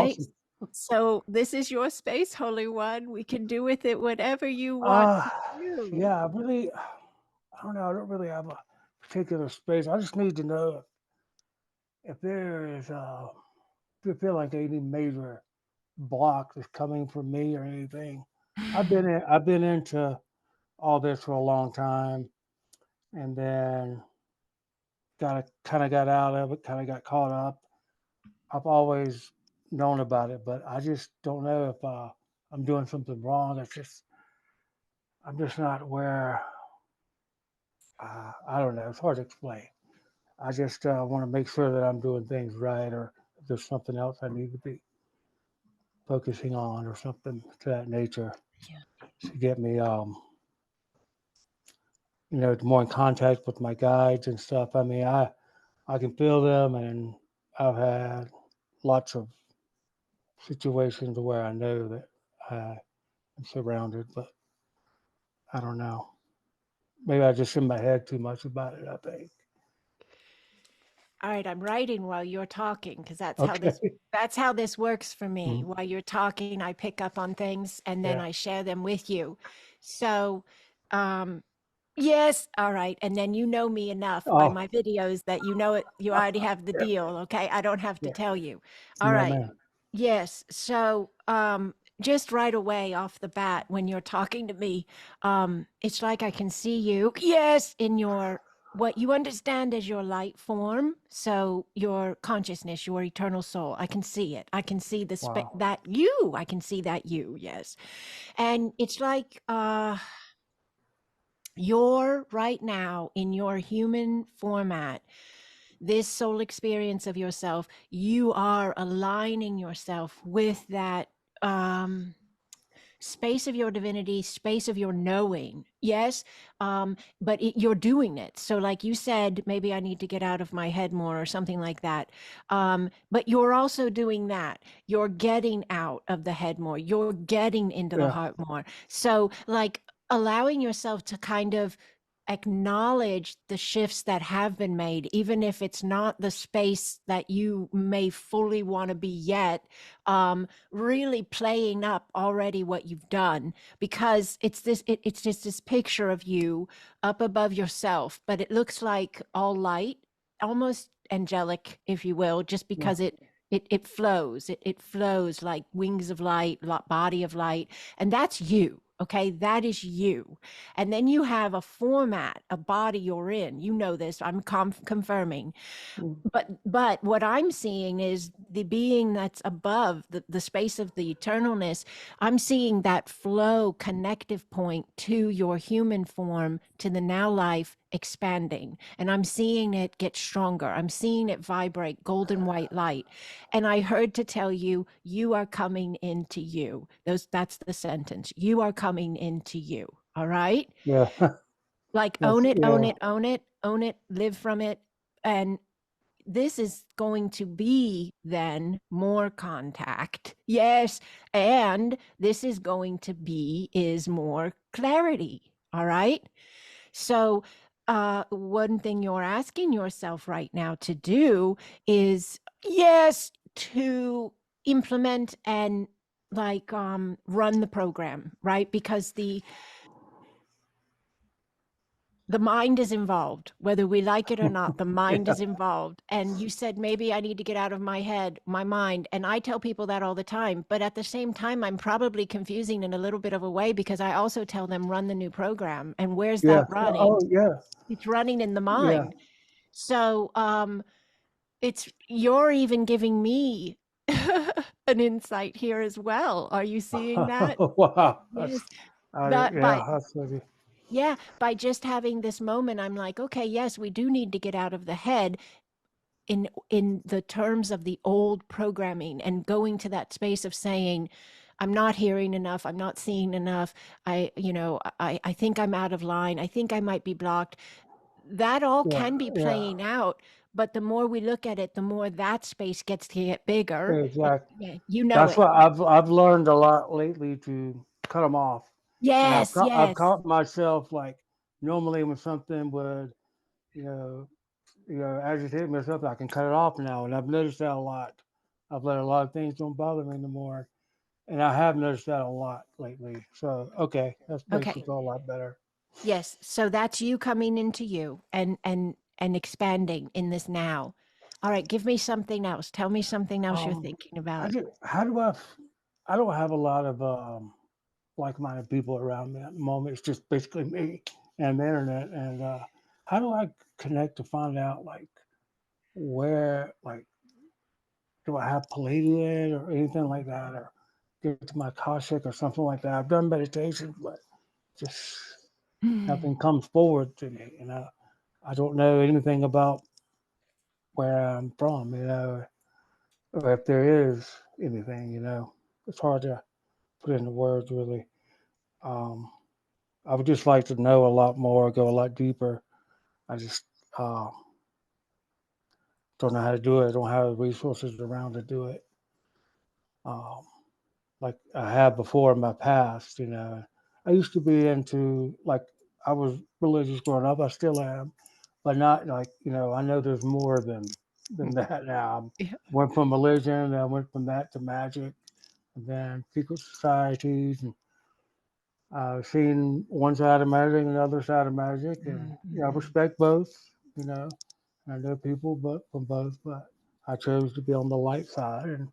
right? awesome. So this is your space, Holy One. We can do with it whatever you want Uh, to do. yeah, I don't know. I don't really have a particular space. I just need to know if there is, if you feel like any major block that's coming from me or anything. I've been into all this for a long time, and then kind of got out of it, kind of got caught up. I've always known about it, but I just don't know if I'm doing something wrong. I'm just not where. I don't know. It's hard to explain. I just want to make sure that I'm doing things right, or if there's something else I need to be focusing on, or something to that nature Yeah. to get me, more in contact with my guides and stuff. I mean, I can feel them, and I've had lots of situations where I know that I am surrounded, but I don't know. Maybe I just in my head too much about it, I think. All right, I'm writing while you're talking because Okay. that's how this works for me. Mhm. While you're talking, I pick up on things and then Yeah. I share them with you. So, um, yes, all right. And then you know me enough by Oh, my videos that you know it, you already have the yeah. deal, okay? I don't have to Yeah. tell you. All No, right. man. Yes. So, just right away off the bat, when you're talking to me, it's like I can see you, yes, in your what you understand as your light form. So your consciousness, your eternal soul. I can see it. I can see Wow. that you. I can see that you. Yes. And it's like you're right now in your human format, this soul experience of yourself, you are aligning yourself with that space of your divinity, space of your knowing. Yes. But you're doing it. So, like you said, maybe I need to get out of my head more or something like that. But you're also doing that. You're getting out of the head more. You're getting into the Yeah. heart more. So, like, allowing yourself to kind of acknowledge the shifts that have been made, even if it's not the space that you may fully want to be yet, really playing up already what you've done, because it's just this picture of you up above yourself, but it looks like all light, almost angelic, if you will, just Yeah. because it flows. It flows like wings of light, body of light, and that's you. Okay, that is you. And then you have a format, a body you're in. You know this. I'm confirming. Mm. But what I'm seeing is the being that's above the space of the eternalness. I'm seeing that flow connective point to your human form, to the now life expanding. And I'm seeing it get stronger. I'm seeing it vibrate golden white light. And I heard to tell you, you are coming into you. That's the sentence. You are coming into you. All right. Yeah. Like That's own yeah. it, own it, own it, live from it. And this is going to be then more contact. Yes. And this is going to be is more clarity. All right. So one thing you're asking yourself right now to do is, yes, to implement and like run the program, right? Because the mind is involved, whether we like it or not. The mind Yeah. is involved. And you said, maybe I need to get out of my head, my mind. And I tell people that all the time. But at the same time, I'm probably confusing in a little bit of a way, because I also tell them, run the new program. And where's Yeah. that running? Oh, yeah. It's running in the Yeah. mind. So it's you're even giving me an insight here as well. Are you seeing that? Wow. Yes. That Yeah. by That's maybe. Yeah, by just having this moment, I'm like, okay, yes, we do need to get out of the head in the terms of the old programming, and going to that space of saying, I'm not hearing enough, I'm not seeing enough. I think I'm out of line. I think I might be blocked. That all Yeah. can be Yeah. playing out, but the more we look at it, the more that space gets to get bigger. Exactly. Yeah, you know That's it. what I've learned a lot lately to cut them off, and Yes, I've yes. caught myself like normally when something would you know agitate me or something, I can cut it off now, and I've noticed that a lot I've let a lot of things don't bother me anymore. And I have noticed that a lot lately. So, okay, that makes me Okay. feel a lot better. Yes. So that's you coming into you and expanding in this now. All right, give me something else. Tell me something else you're Um, thinking about. how do I don't have a lot of like-minded people around me at the moment. It's just basically me and the internet. And how do I connect to find out like where, like, do I have Palladium or anything like that, or get to my Akashic or something like that? I've done meditation, but just nothing comes forward to me. I don't know anything about where I'm from, or if there is anything, it's hard to put into words really. Um, I would just like to know a lot more, go a lot deeper. I just uh, don't know how to do it. I don't have the resources around to do it um, like I have before in my past. I used to be into like I was religious growing up. I still am, but not like I know there's more than that now. Yeah. Went from religion, I went from that to magic, and then secret societies, and seen one side of magic and the other side of magic, and I Mhm. respect both. You know, I know people, but from both, but I chose to be on the light side, and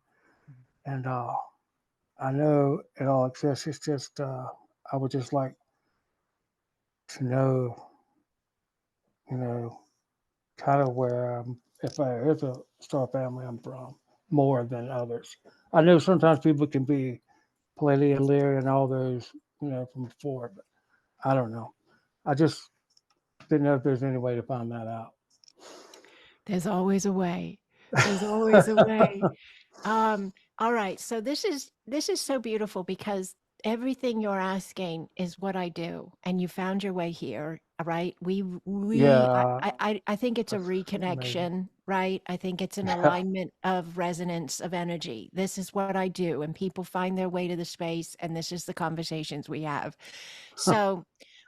I know it all exists. It's just I would just like to know, you know, kind of where if there is a star family I'm from, more than others. I know sometimes people can be Palladian, Leary, and all those, from before, but I don't know. I just didn't know if there's any way to find that out. There's always a way. There's always a way. All right. So this is so beautiful because everything you're asking is what I do, and you found your way here. Right? Yeah, I think it's a that's amazing. reconnection, right? I think it's an Yeah, alignment of resonance of energy. This is what I do, and people find their way to the space, and this is the conversations we have. So,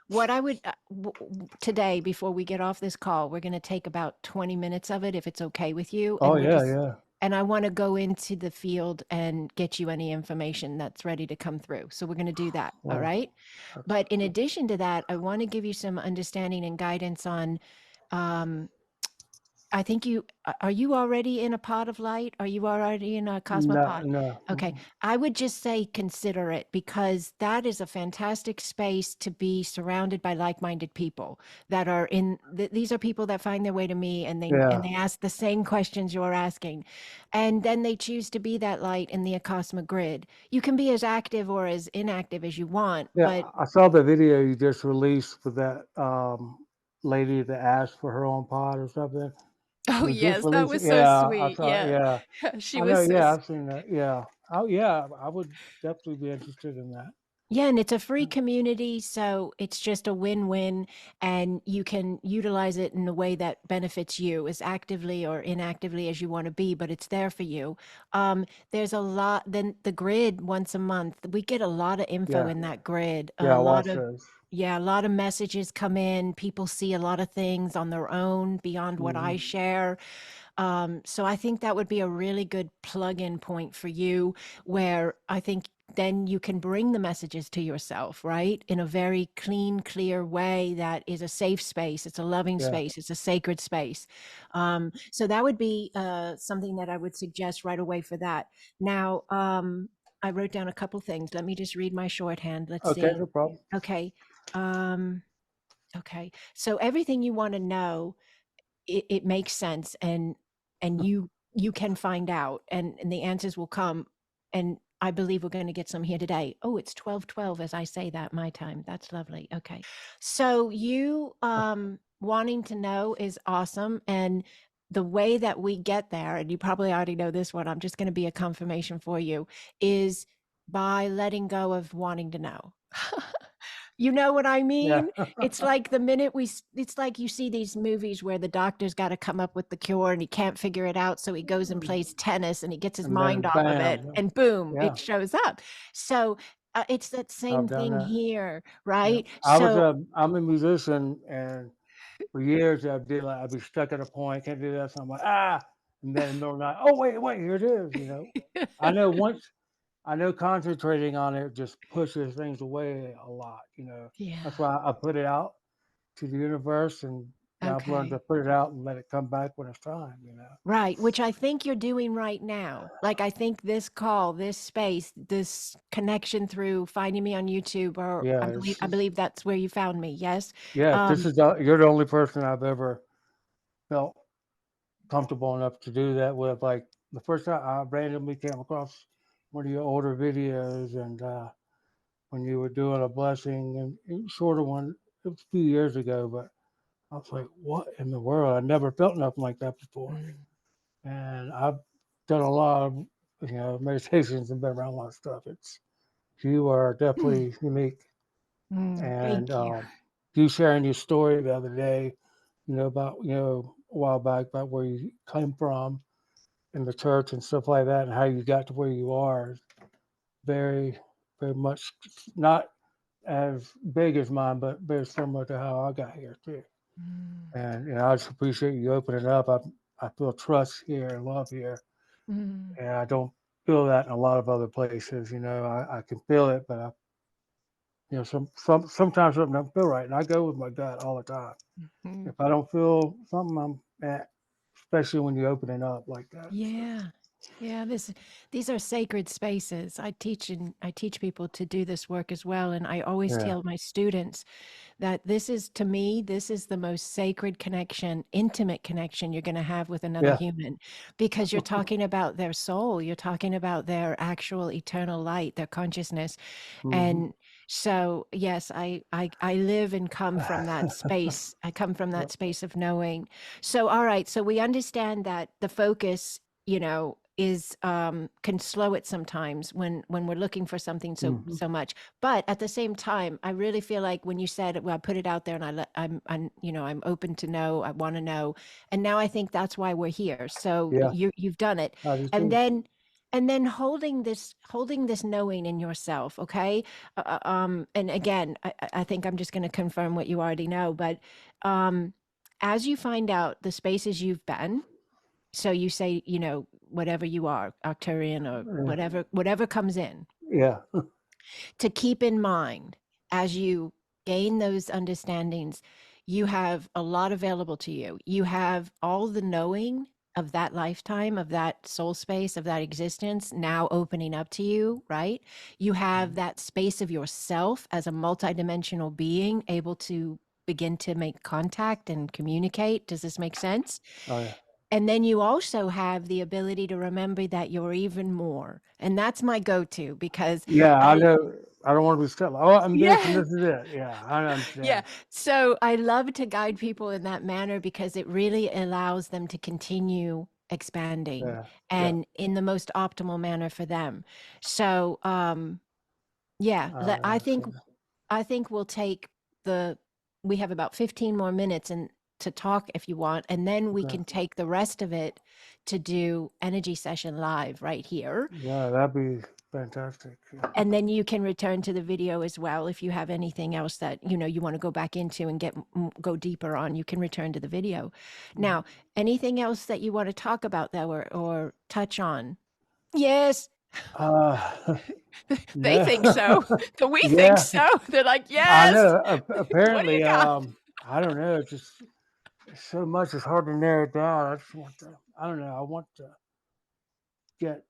what I would today, before we get off this call, we're going to take about 20 minutes of it, if it's okay with you, oh and we're yeah, just yeah. and I want to go into the field and get you any information that's ready to come through. So we're going to do that. All Well, right. that's But in addition to that, I want to give you some understanding and guidance on um, I think are you already in a pod of light? Are you already in a no, cosmopod? no. Okay. I would just say consider it because that is a fantastic space to be surrounded by like-minded people that are these are people that find their way to me and they Yeah, and they ask the same questions you're asking. And then they choose to be that light in the Acasma grid. You can be as active or as inactive as you want, yeah. but I saw the video you just released with that lady that asked for her own pod or something. oh You just yes, that released it? was so Yeah, I sweet. saw it. Yeah. Yeah, She I was know. so Yeah, I've seen that. Yeah. Oh, yeah. I would definitely be interested in that. Yeah, and it's a free community, so it's just a win-win, and you can utilize it in a way that benefits you as actively or inactively as you want to be, but it's there for you. There's a lot, then the grid once a month, we get a lot of info Yeah. in that grid, Yeah. a I lot watched of those. yeah, a lot of messages come in. People see a lot of things on their own beyond what I Hmm. share. So I think that would be a really good plug-in point for you where I think then you can bring the messages to yourself, right? In a very clean, clear way that is a safe space. It's a loving Yeah. space. It's a sacred space. So that would be something that I would suggest right away for that. Now, I wrote down a couple things. Let me just read my shorthand. Let's Okay. see. No problem. Okay. Um, okay. So everything you want to know it makes sense and you can find out and the answers will come and I believe we're going to get some here today. Oh, it's 12:12 as I say that my time. That's lovely. Okay. So you wanting to know is awesome and the way that we get there and you probably already know this one. I'm just going to be a confirmation for you is by letting go of wanting to know. You know what I Yeah. mean? It's like the minute it's like you see these movies where the doctor's got to come up with the cure and he can't figure it out. So he goes and plays tennis and he gets his And mind then off of it bam. and boom, Yeah. it shows up. So it's that same I've done thing that. here, Yeah. right? I was So I'm a musician, and for years I'd be stuck at a point, can't do that. So I'm like, and and then in the middle of the night, oh wait, here it is. I know once I know concentrating on it just pushes things away a lot. That's Yeah. why I put it out to the universe, and I've learned to Okay. put it out and let it come back when it's time. Right, which I think you're doing right now. Like, I think this call, this space, this connection through finding me on YouTube, or Yeah, I believe that's where you found me. Yes. yeah. Um, You're the only person I've ever felt comfortable enough to do that with. Like the first time I randomly came across one of your older videos, and when you were doing a blessing, and it was shorter one, it was a few years ago, but I was like, what in the world? I never felt nothing like that before. mm, And I've done a lot of meditations and been around a lot of stuff. You are definitely unique. And thank you. you sharing your story the other day, about a while back about where you came from in the church and stuff like that, and how you got to where you are, is very, very much not as big as mine, but very similar to how I got here too. Mm, And I just appreciate you opening up. I feel trust here and love here, mm, and I don't feel that in a lot of other places. I can feel it, but sometimes something don't feel right, and I go with my gut all the time. mm. If I don't feel something, especially when you're opening up like that. So, Yeah. Yeah, these are sacred spaces. I teach people to do this work as well, and I always yeah, tell my students that this is, to me, this is the most sacred connection, intimate connection you're going to have with another yeah, human, because you're talking about their soul, you're talking about their actual eternal light, their consciousness. hmm And so, yes, I live and come from that space. I come from yeah, that space of knowing. So, all right, so we understand that the focus, is can slow it sometimes when we're looking for something hmm so much. But at the same time, I really feel like when you said, well, I put it out there, and I'm open to know, I want to know. And now I think that's why we're here. So yeah. you've done it. I do And too. then holding this knowing in yourself. Okay. And again, I think I'm just going to confirm what you already know, but um as you find out the spaces you've been, so you say, whatever you are, Arcturian or Yeah, whatever comes in, yeah, to keep in mind as you gain those understandings, you have a lot available to you. You have all the knowing of that lifetime, of that soul space, of that existence now opening up to you, right? You have mhm. that space of yourself as a multidimensional being able to begin to make contact and communicate. Does this make sense? Oh yeah, And then you also have the ability to remember that you're even more. And that's my go-to, because yeah. I I, know. I don't want to be stuck. Like, oh, I'm this and yeah, this is it. Yeah, I yeah. understand. So I love to guide people in that manner because it really allows them to continue expanding, Yeah, yeah. and in the most optimal manner for them. So, yeah, I I think understand. we'll take the we have about 15 more minutes and to talk if you want, and then we Okay. can take the rest of it to do energy session live right here. Yeah, that'd be fantastic. Yeah. And then you can return to the video as well. If you have anything else that you want to go back into and go deeper on, you can return to the video. Mm. Now, anything else that you want to talk about that or touch on? Yes. Uh, They no. think so. We think Yeah, so. They're like, I yes. know. What do you Apparently, got? I don't know. It's just so much. It's hard to narrow it down. I just want to. I don't know. I want to get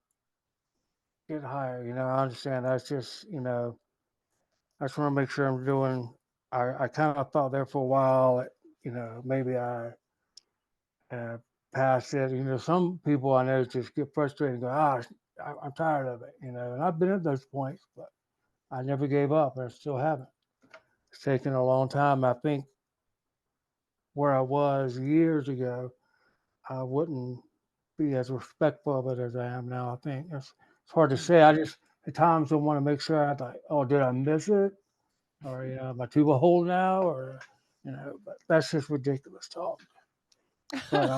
get higher. I understand. That's just I just want to make sure I'm doing. I kind of thought there for a while. Maybe I passed it. Some people I know just get frustrated and go, I'm tired of it. And I've been at those points, but I never gave up, and I still haven't. It's taken a long time. I think where I was years ago, I wouldn't be as respectful of it as I am now. I think it's hard to say. I just at times I want to make sure I like, oh, did I miss it? Or am I too old now? Or but that's just ridiculous talk. But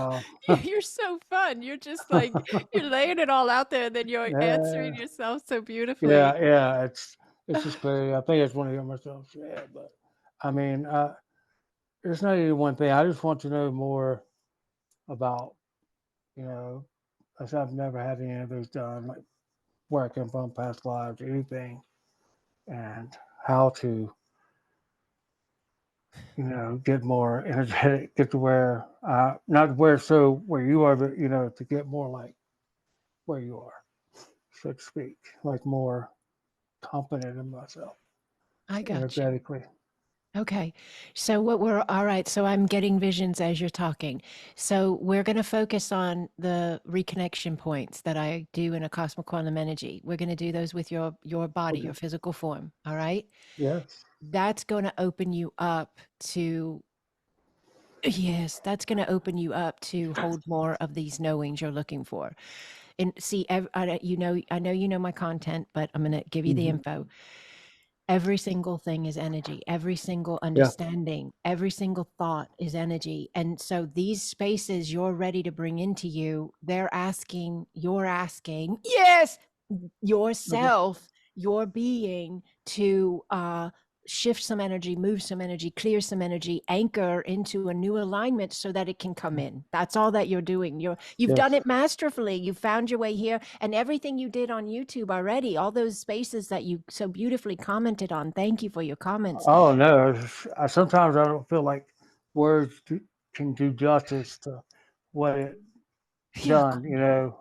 You're so fun. You're just like, you're laying it all out there, and then you're answering yeah, yourself so beautifully. yeah. It's just crazy. I think I just want to hear myself say it. But I mean, it's not even one thing. I just want to know more about you know, as I've never had any of those done, like where I come from, past lives, anything, and how to, get more energetic, get to where, not where so where you are, but, to get more like where you are, so to speak, like more confident in myself I got you. energetically. Okay. So all right. So I'm getting visions as you're talking. So we're going to focus on the reconnection points that I do in Acasma Quantum Energy. We're going to do those with your body, Okay. your physical form. All right. Yes. That's going to open you up to, yes, that's going to open you up to hold more of these knowings you're looking for. And see, I know you know my content, but I'm going to give you the Hmm. info. Every single thing is energy. Every single Yeah. understanding, every single thought is energy. And so these spaces you're ready to bring into you, you're asking, yes, Okay. yourself, your being to shift some energy, move some energy, clear some energy, anchor into a new alignment so that it can come in. That's all that you're doing. You've Yes. done it masterfully. You found your way here, and everything you did on YouTube already, all those spaces that you so beautifully commented on. Thank you for your comments. Oh no. Sometimes I don't feel like words can do justice to what it Yeah, done.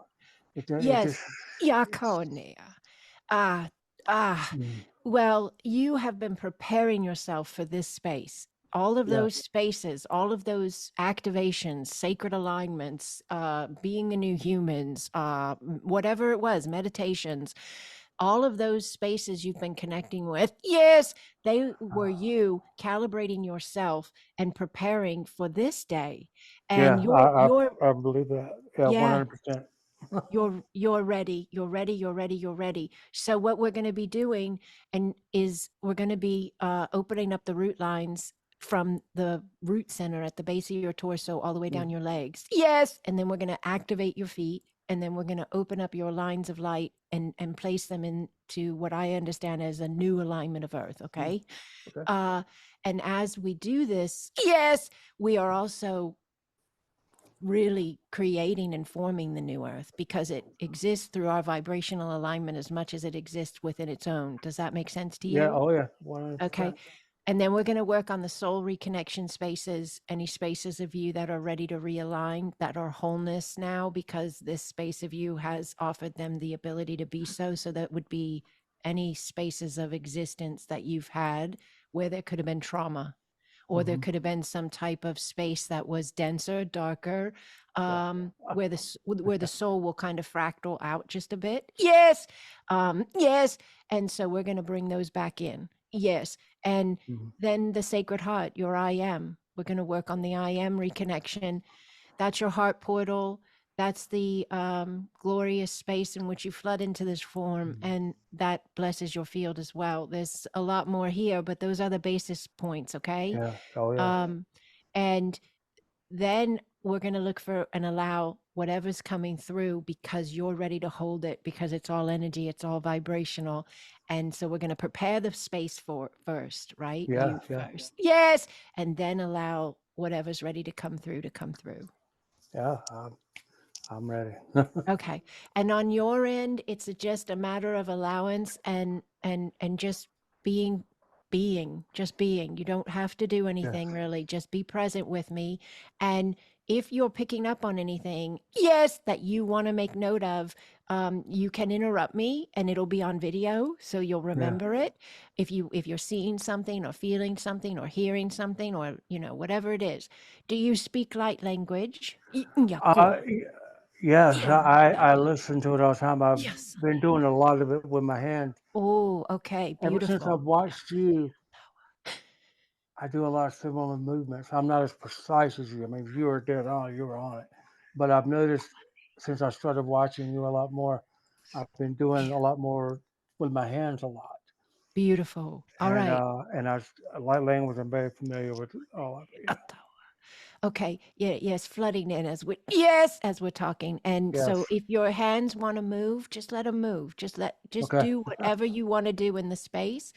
It just yes, it's. Yakonia. Ah, ah. Mm, Well, you have been preparing yourself for this space. All of yeah. those spaces, all of those activations, sacred alignments, being a new humans, whatever it was, meditations, all of those spaces you've been connecting with, yes, they were you calibrating yourself and preparing for this day. And Yeah. I you're, I believe that. Yeah. yeah, 100%. you're ready, you're ready. So what we're going to be doing and is we're going to be opening up the root lines from the root center at the base of your torso all the way down Mm, your legs, yes, and then we're going to activate your feet, and then we're going to open up your lines of light and place them into what I understand as a new alignment of earth. mm, Okay. okay. uh and as we do this, yes, we are also really creating and forming the new earth because it exists through our vibrational alignment as much as it exists within its own. Does that make sense to Yeah. you? Oh yeah. Okay. 100%. And then we're going to work on the soul reconnection spaces, any spaces of you that are ready to realign, that are wholeness now, because this space of you has offered them the ability to be so. So that would be any spaces of existence that you've had where there could have been trauma, or there Hmm. could have been some type of space that was denser, darker, Yeah. where the soul will kind of fractal out just a bit. Yes, yes. And so we're going to bring those back in. Yes, and Hmm. then the Sacred Heart, your I am. We're going to work on the I am reconnection. That's your heart portal. That's the glorious space in which you flood into this form, Hmm. and that blesses your field as well. There's a lot more here, but those are the basis points, okay? Yeah. Oh yeah. Um, and then we're going to look for and allow whatever's coming through because you're ready to hold it, because it's all energy, it's all vibrational. And so we're going to prepare the space for first, right? Yeah. You Yeah. first. Yes. And then allow whatever's ready to come through to come through. Yeah. I'm ready. Okay. And on your end, it's just a matter of allowance and just being just being. You don't have to do Yes. anything really. Just be present with me. And if you're picking up on anything, yes, that you want to make note of, you can interrupt me and it'll be on video, so you'll Yeah. remember it. If you're seeing something or feeling something or hearing something or whatever it is. Do you speak light language? Yeah, cool. Y- yes. Yeah. I listen to it all the time. I've Yes. been doing a lot of it with my hand Oh, okay. ever since I've Beautiful. watched you. I do a lot of similar movements. I'm not as precise as you. I mean, if you were dead on, you were on it. But I've noticed since I started watching you a lot more, I've been doing a lot more with my hands a lot. Beautiful. All And right. light language, I'm very familiar with all of it. Okay. Yeah, yes, flooding in as we're talking. And Yeah. so Yes. if your hands want to move, just let them move. Just Okay. do whatever you want to do in the space.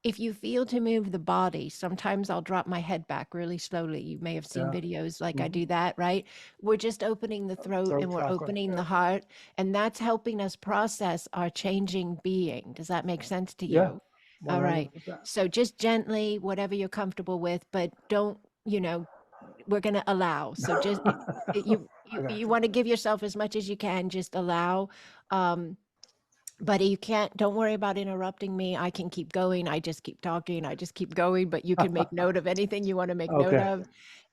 if you feel to move the body, sometimes I'll drop my head back really slowly. You may have seen Yeah. videos like I Mhm. do that, right? We're just opening the throat Throat and we're chakra. opening Yeah. the heart, and that's helping us process our changing being. Does that make sense to Yeah. you? All right. 100%. So just gently, whatever you're comfortable with, but don't, we're going to allow. So just you I you got you you. want to give yourself as much as you can, just allow. But you can't, don't worry about interrupting me. I can keep going. I just keep talking. I just keep going, but you can make note of anything you want to make note Okay. of.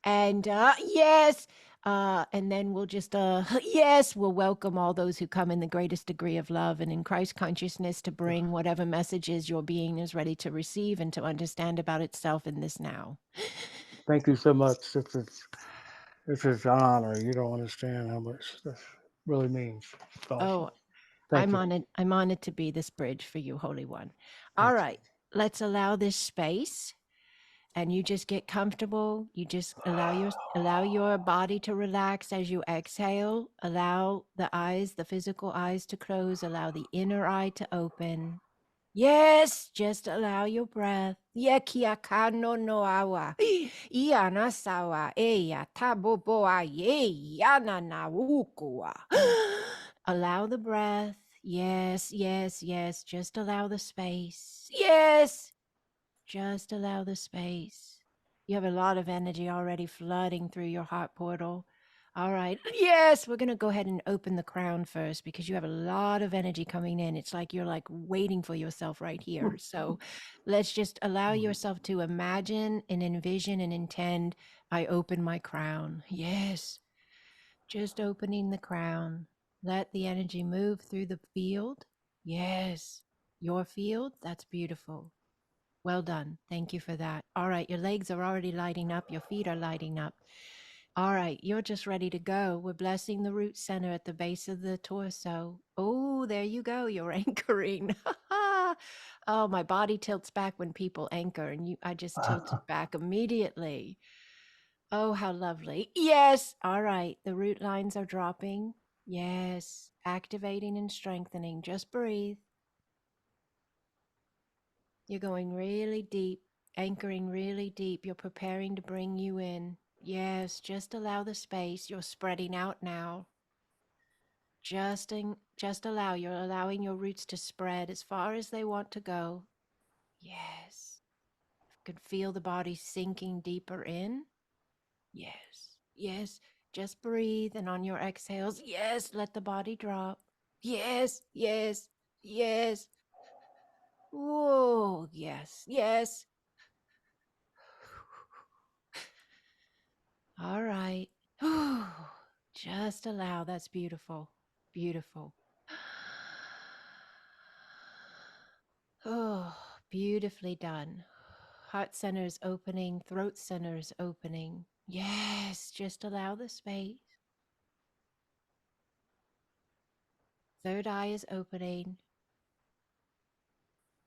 And yes. And then we'll just, yes, we'll welcome all those who come in the greatest degree of love and in Christ consciousness to bring whatever messages your being is ready to receive and to understand about itself in this now. Thank you so much. This is an honor. You don't understand how much this really means. It's awesome. Oh, Thank you. I'm honored to be this bridge for you, Holy One. All Thank you. right, let's allow this space. And you just get comfortable. You just allow your body to relax as you exhale. Allow the eyes, the physical eyes to close. Allow the inner eye to open. Yes, just allow your breath. Yekia kano no awa. Iana sawa eya taboboa ye yana na ukua. Allow the breath. Yes, yes, yes. Just allow the space. Yes. Just allow the space. You have a lot of energy already flooding through your heart portal. All right. Yes, we're going to go ahead and open the crown first because you have a lot of energy coming in. It's like you're like waiting for yourself right here. So let's just allow yourself to imagine and envision and intend. I open my crown. Yes. Just opening the crown. Let the energy move through the field. Yes. Your field. That's beautiful. Well done. Thank you for that. All right, your legs are already lighting up. Your feet are lighting up. All right, you're just ready to go. We're blessing the root center at the base of the torso. Oh, there you go. You're anchoring. Oh, my body tilts back when people anchor, and I just tilted back immediately. Oh, how lovely. Yes. All right, the root lines are dropping. Yes, activating and strengthening. Just breathe. You're going really deep, anchoring really deep. You're preparing to bring you in. Yes, just allow the space. You're spreading out now. Just allow. You're allowing your roots to spread as far as they want to go. Yes. You can feel the body sinking deeper in. Yes. Yes. Just breathe, and on your exhales, yes, let the body drop. Yes. Yes. Yes. Whoa. Yes. Yes. All right. Just allow. That's beautiful. Beautiful. Oh, beautifully done. Heart center is opening, throat center is opening. Yes, just allow the space. Third eye is opening.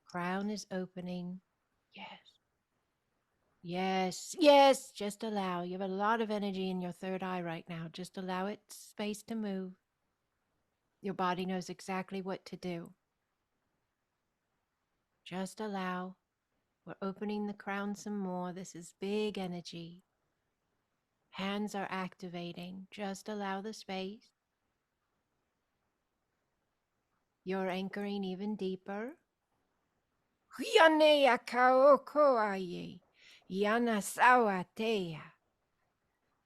Crown is opening. Yes. Yes, yes, just allow. You have a lot of energy in your third eye right now. Just allow it space to move. Your body knows exactly what to do. Just allow. We're opening the crown some more. This is big energy. Hands are activating. Just allow the space. You're anchoring even deeper.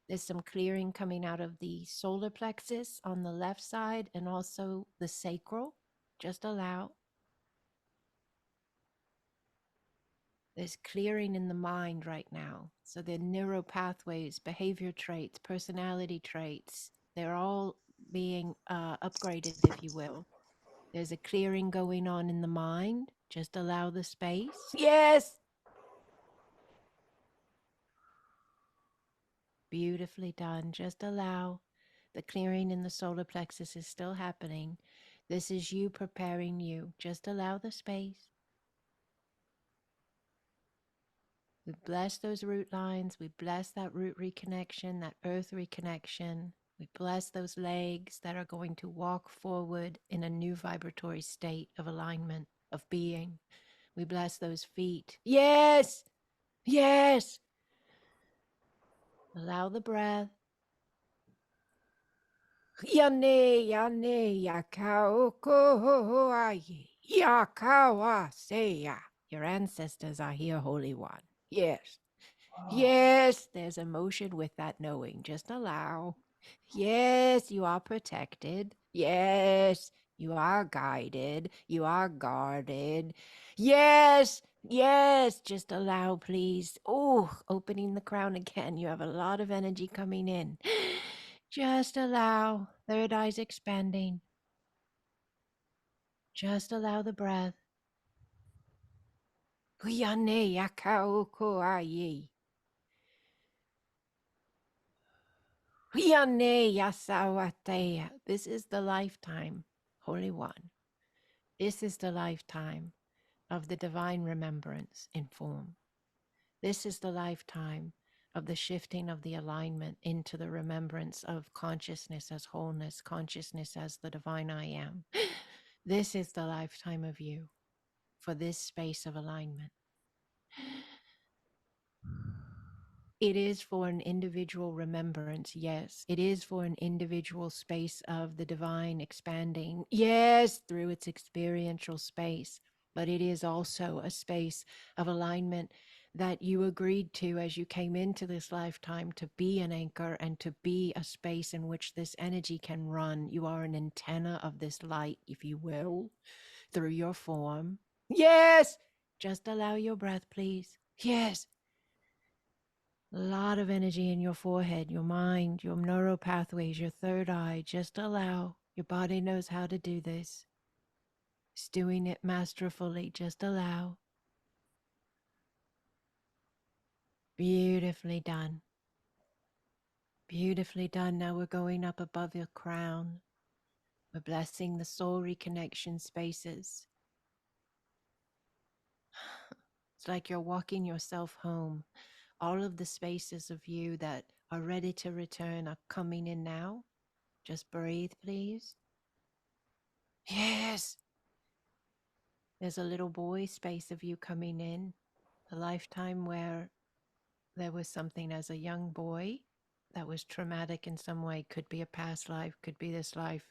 There's some clearing coming out of the solar plexus on the left side and also the sacral. Just allow. There's clearing in the mind right now. So the neural pathways, behavior traits, personality traits, they're all being upgraded, if you will. There's a clearing going on in the mind. Just allow the space. Yes. Beautifully done. Just allow. The clearing in the solar plexus is still happening. This is you preparing you. Just allow the space. We bless those root lines. We bless that root reconnection, that earth reconnection. We bless those legs that are going to walk forward in a new vibratory state of alignment, of being. We bless those feet. Yes. Yes. Allow the breath. Yane, yane, yakao, kohoaye, yakawa, seya. Your ancestors are here, Holy One. Yes. Wow. Yes, there's emotion with that knowing. Just allow. Yes, you are protected. Yes, you are guided. You are guarded. Yes, yes, just allow, please. Oh, opening the crown again. You have a lot of energy coming in. Just allow. Third eye's expanding. Just allow the breath. Huyane yakao koaye. Huyane yasawatea. This is the lifetime, Holy One. This is the lifetime of the divine remembrance in form. This is the lifetime of the shifting of the alignment into the remembrance of consciousness as wholeness, consciousness as the divine I am. This is the lifetime of you for this space of alignment. It is for an individual remembrance, yes. It is for an individual space of the divine expanding, yes, through its experiential space. But it is also a space of alignment that you agreed to as you came into this lifetime to be an anchor and to be a space in which this energy can run. You are an antenna of this light, if you will, through your form. Yes! Just allow your breath, please. Yes. A lot of energy in your forehead, your mind, your neural pathways, your third eye. Just allow. Your body knows how to do this. It's doing it masterfully. Just allow. Beautifully done. Beautifully done. Now we're going up above your crown. We're blessing the soul reconnection spaces. It's like you're walking yourself home. All of the spaces of you that are ready to return are coming in now. Just breathe, please. Yes. There's a little boy space of you coming in. A lifetime where there was something as a young boy that was traumatic in some way. Could be a past life, could be this life,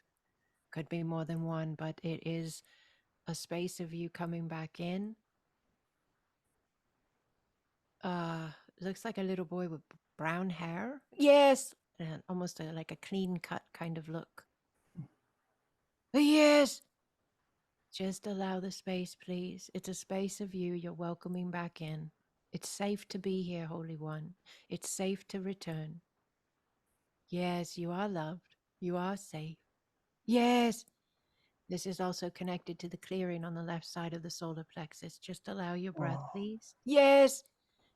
could be more than one, but it is a space of you coming back in. Looks like a little boy with brown hair. Yes, and almost like a clean cut kind of look. Yes. Just allow the space, please. It's a space of you you're welcoming back in. It's safe to be here, Holy One. It's safe to return. Yes, you are loved. You are safe. Yes. This is also connected to the clearing on the left side of the solar plexus. Just allow your breath, Wow. please. Yes.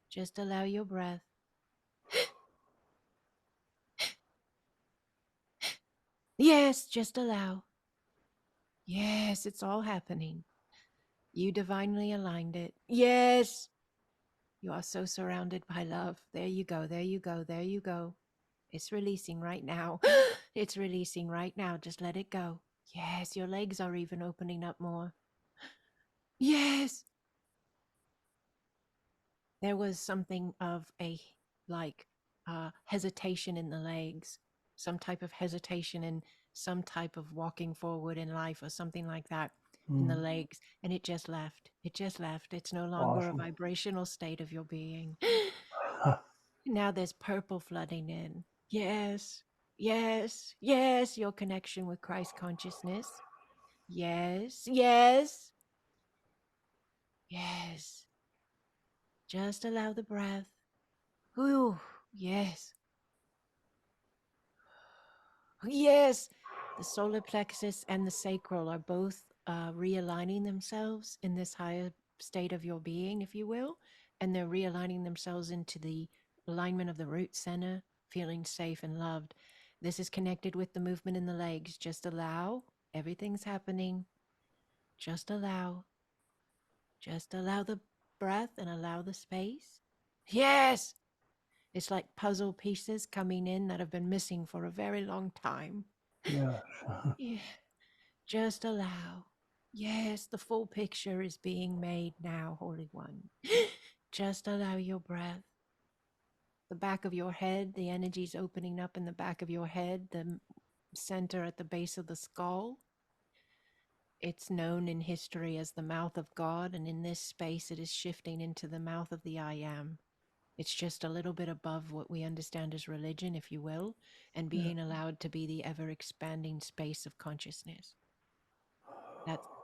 Just allow your breath. Yes, just allow. Yes, it's all happening. You divinely aligned it. Yes. You are so surrounded by love. There you go. There you go. There you go. It's releasing right now. It's releasing right now. Just let it go. Yes, your legs are even opening up more. Yes. There was something of a like hesitation in the legs, some type of hesitation in some type of walking forward in life or something like that in the legs. And it just left. It just left. It's no longer a Awesome. vibrational state of your being. Now there's purple flooding in. Yes, yes, yes, your connection with Christ consciousness. Yes, yes, yes. Just allow the breath. Ooh, yes, yes. The solar plexus and the sacral are both realigning themselves in this higher state of your being, if you will, and they're realigning themselves into the alignment of the root center, feeling safe and loved. This is connected with the movement in the legs. Just allow. Everything's happening. Just allow. Just allow the breath and allow the space. Yes! It's like puzzle pieces coming in that have been missing for a very long time. Yes. Yeah. Just allow. Yes, the full picture is being made now, Holy One. Just allow your breath. The back of your head, the energy's opening up in the back of your head, the center at the base of the skull. It's known in history as the mouth of God, and in this space it is shifting into the mouth of the I Am. It's just a little bit above what we understand as religion, if you will, and Yeah. being allowed to be the ever expanding space of consciousness.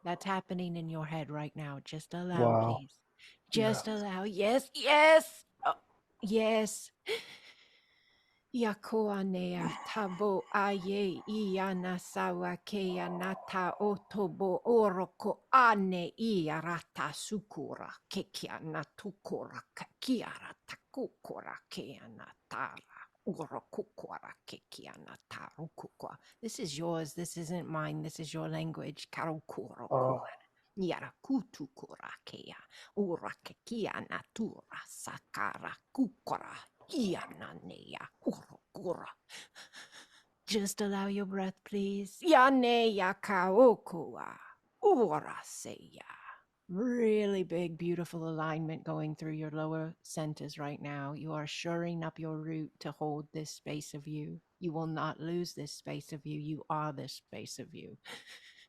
That's happening in your head right now. Just allow, Wow. please. Yeah. Just allow. Yes, yes. Oh, yes. Yakoanea tabo aye iana sawa kea nata otobo oroko ane iarata sukura kekia natukura kiara takukura kea natara urokukura kekia natarukukwa. This is yours. This isn't mine. This is your language. Karukuro Oh, Niara kutukura kea urakekia natura sakara kukura iananea urokura. Just allow your breath, please. Yane yakaokua uraseya. Really big, beautiful alignment going through your lower centers right now. You are shoring up your root to hold this space of you. You will not lose this space of you. You are this space of you.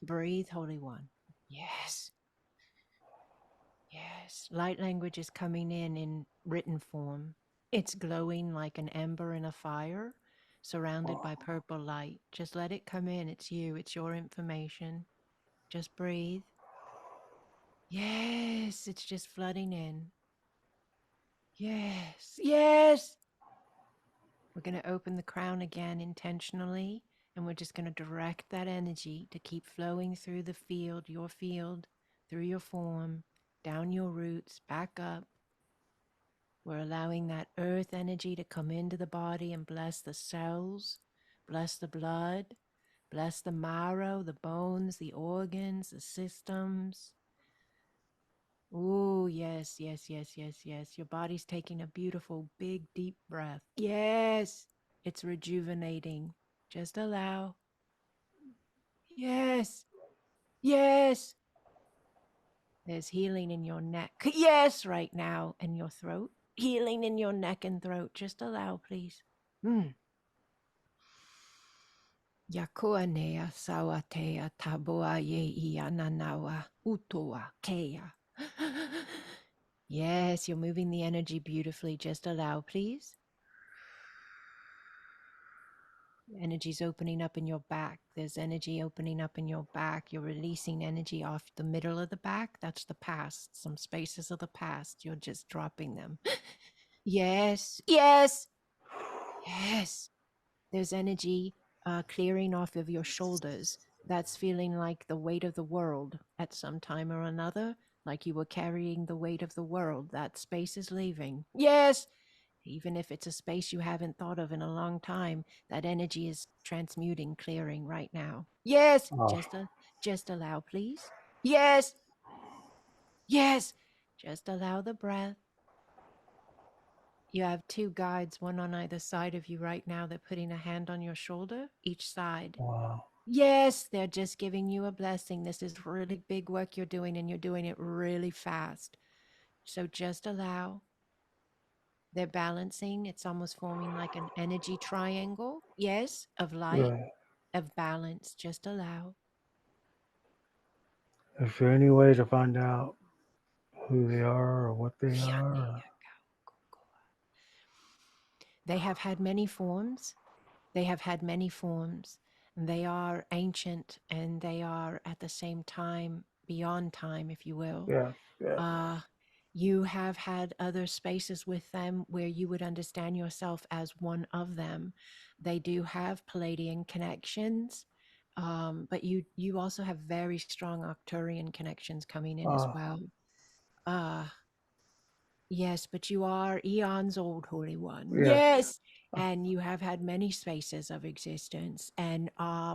Breathe, Holy One. Yes. Yes. Light language is coming in written form. It's glowing like an ember in a fire, surrounded by purple light. Just let it come in. It's you. It's your information. Just breathe. Yes, it's just flooding in. Yes, yes. We're going to open the crown again intentionally, and we're just going to direct that energy to keep flowing through the field, through your form, down your roots, back up. We're allowing that earth energy to come into the body and bless the cells, bless the blood, bless the marrow, the bones, the organs, the systems. Oh, yes, yes, yes, yes, yes. Your body's taking a beautiful, big, deep breath. Yes, it's rejuvenating. Just allow. Yes, yes. There's healing in your neck. Yes, right now, and your throat. Healing in your neck and throat. Just allow, please. Yakoanea sawatea taboa ye iananawa utoa kea. Yes, you're moving the energy beautifully. Just allow, please. Energy's opening up in your back. There's energy opening up in your back. You're releasing energy off the middle of the back. That's the past. Some spaces of the past. You're just dropping them. Yes, yes, yes. There's energy clearing off of your shoulders. That's feeling like the weight of the world at some time or another, like you were carrying the weight of the world. That space is leaving. Yes, even if it's a space you haven't thought of in a long time, that energy is transmuting, clearing right now. Yes, oh, just allow, please. Yes, yes, just allow the breath. You have two guides, one on either side of you right now. They're putting a hand on your shoulder, each side. wow. Yes, they're just giving you a blessing. This is really big work you're doing, and you're doing it really fast. So just allow. They're balancing. It's almost forming like an energy triangle. Yes, of light, Yeah. of balance. Just allow. Is there any way to find out who they are or what they are? They have had many forms. They have had many forms. They are ancient, and they are at the same time beyond time, if you will. Yes, yes. You have had other spaces with them where you would understand yourself as one of them. They do have Palladian connections, but you also have very strong Arcturian connections coming in as Uh, well. Uh, Yes, but you are eons old, Holy One. yes. Yes. And you have had many spaces of existence. And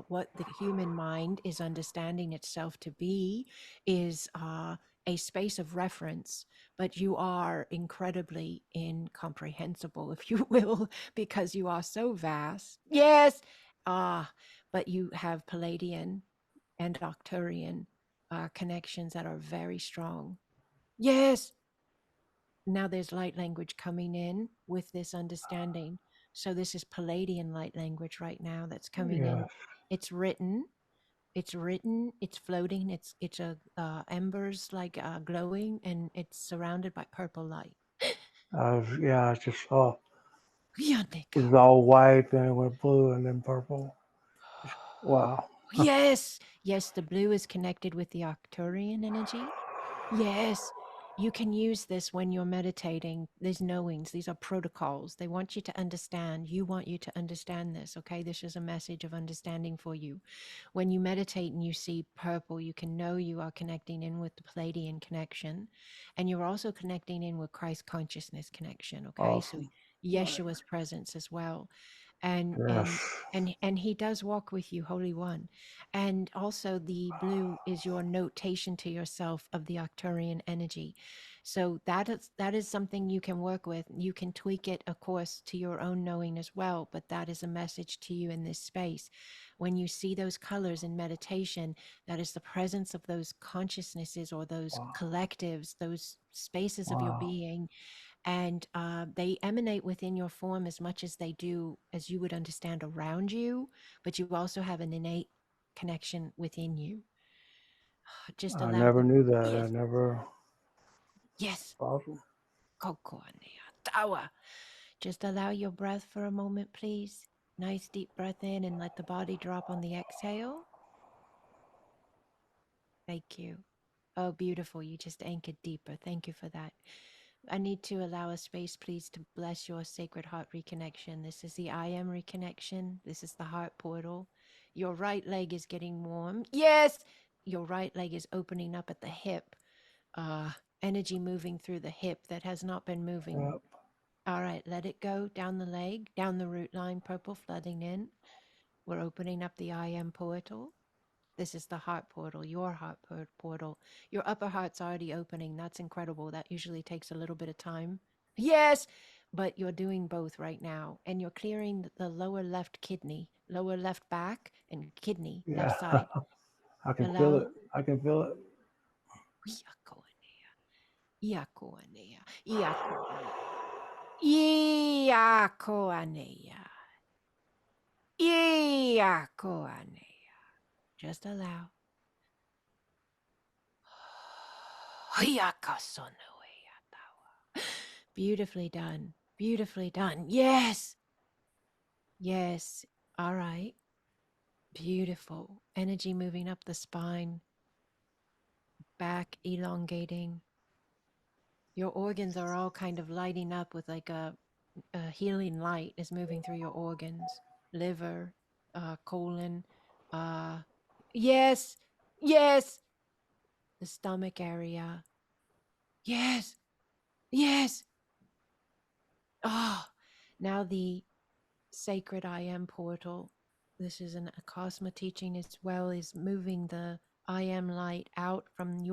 what the human mind is understanding itself to be is a space of reference. But you are incredibly incomprehensible, if you will, because you are so vast. Yes. But you have Palladian and Arcturian connections that are very strong. Yes. Now there's light language coming in with this understanding. So this is Palladian light language right now that's coming in. Yes. It's written. It's written. It's floating. It's a embers like glowing, and it's surrounded by purple light. Yeah, I just saw it Yaneka. was all white, then it went blue, and then purple. Wow. Yes, yes, the blue is connected with the Arcturian energy. Yes, you can use this when you're meditating. These knowings, these are protocols. They want you to understand. You want you to understand this, okay? This is a message of understanding for you. When you meditate and you see purple, you can know you are connecting in with the Palladian connection. And you're also connecting in with Christ consciousness connection, okay? So Awesome. Right. Yeshua's presence as well. And Yes. and and he does walk with you, Holy One. And also the blue is your notation to yourself of the Arcturian energy. So that is something you can work with. You can tweak it, of course, to your own knowing as well, but that is a message to you in this space. When you see those colors in meditation, that is the presence of those consciousnesses or those Wow. collectives, those spaces of your Wow. being, and they emanate within your form as much as they do as you would understand around you, but you also have an innate connection within you. Just I allow never the knew that. I yes, never. yes, Awesome. kokoanea tawa. Just allow your breath for a moment, please. Nice deep breath in and let the body drop on the exhale. Thank you. Oh, beautiful. You just anchored deeper. Thank you for that. I need to allow a space, please, to bless your sacred heart reconnection. This is the I am reconnection. This is the heart portal. Your right leg is getting warm. Yes, your right leg is opening up at the hip. Uh, Energy moving through the hip that has not been moving. Yep. All right, let it go down the leg, down the root line, purple flooding in. We're opening up the I am portal. This is the heart portal, your heart portal. Your upper heart's already opening. That's incredible. That usually takes a little bit of time. Yes, but you're doing both right now. And you're clearing the lower left kidney, lower left back, and kidney, left Yeah. side. I can feel Allow. it. I can feel it. Iakoanea, Iakoanea, Iakoanea, Iakoanea, Iakoanea. Just allow. Beautifully done. Beautifully done. Yes. Yes. All right. Beautiful. Energy moving up the spine, back elongating. Your organs are all kind of lighting up with like a healing light is moving through your organs. Liver, colon. Uh, yes. Yes. The stomach area. Yes. Yes. Oh, now the sacred I am portal. This is an Acasma teaching as well, is moving the I am light out from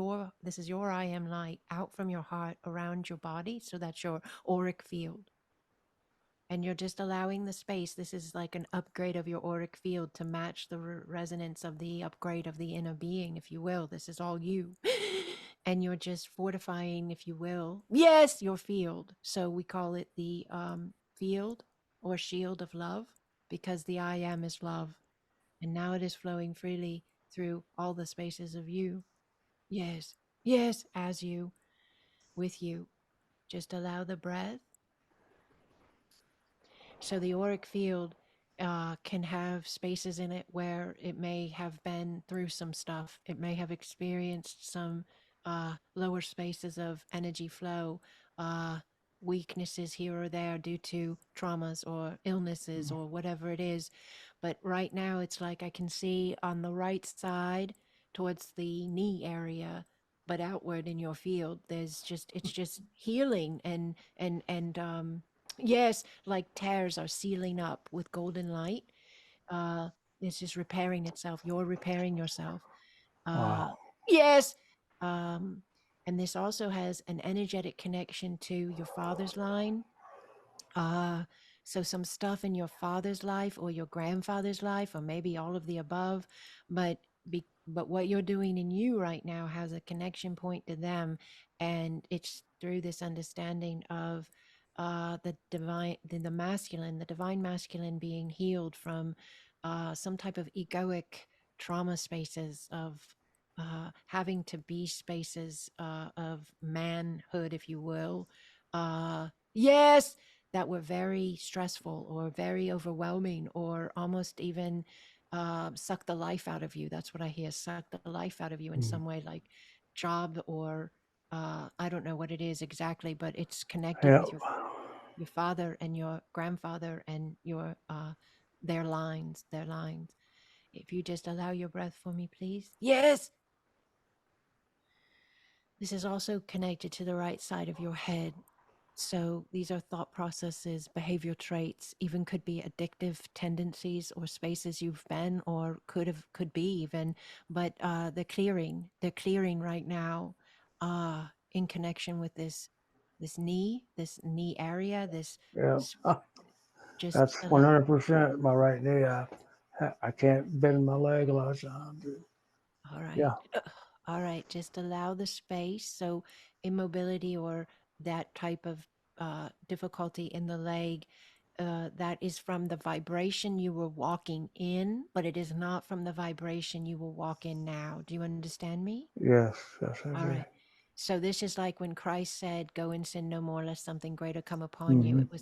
this is your I am light out from your heart around your body. So that's your auric field. And you're just allowing the space. This is like an upgrade of your auric field to match the resonance of the upgrade of the inner being, if you will. This is all you. And you're just fortifying, if you will. Yes, your field. So we call it the field or shield of love because the I am is love. And now it is flowing freely through all the spaces of you. Yes, yes, as you, with you. Just allow the breath. So the auric field can have spaces in it where it may have been through some stuff. It may have experienced some lower spaces of energy flow, uh, weaknesses here or there due to traumas or illnesses or whatever it is. But right now, it's like I can see on the right side towards the knee area, but outward in your field, it's just healing and yes, like tears are sealing up with golden light. Uh, it's just repairing itself. You're repairing yourself. Wow. Yes. Um, and this also has an energetic connection to your father's line. Uh, so some stuff in your father's life or your grandfather's life, or maybe all of the above, but but what you're doing in you right now has a connection point to them, and it's through this understanding of the divine, the masculine, the divine masculine being healed from some type of egoic trauma spaces of having to be spaces of manhood, if you will. Yes, that were very stressful or very overwhelming or almost even suck the life out of you. That's what I hear, suck the life out of you in Mm. some way, like job or I don't know what it is exactly, but it's connected Yeah. with your father and your grandfather and your their lines, their lines. If you just allow your breath for me, please. Yes. This is also connected to the right side of your head. So these are thought processes, behavior traits, even could be addictive tendencies or spaces you've been or could be even, but they're clearing right now in connection with this knee area, this Yeah. just That's 100% my right knee. I can't bend my leg a lot of times. all right. Yeah. All right. Just allow the space. So, immobility or that type of difficulty in the leg, that is from the vibration you were walking in, but it is not from the vibration you will walk in now. Do you understand me? Yes. Yes, I All do. right. So this is like when Christ said, "Go and sin no more, lest something greater come upon you." Mm-hmm.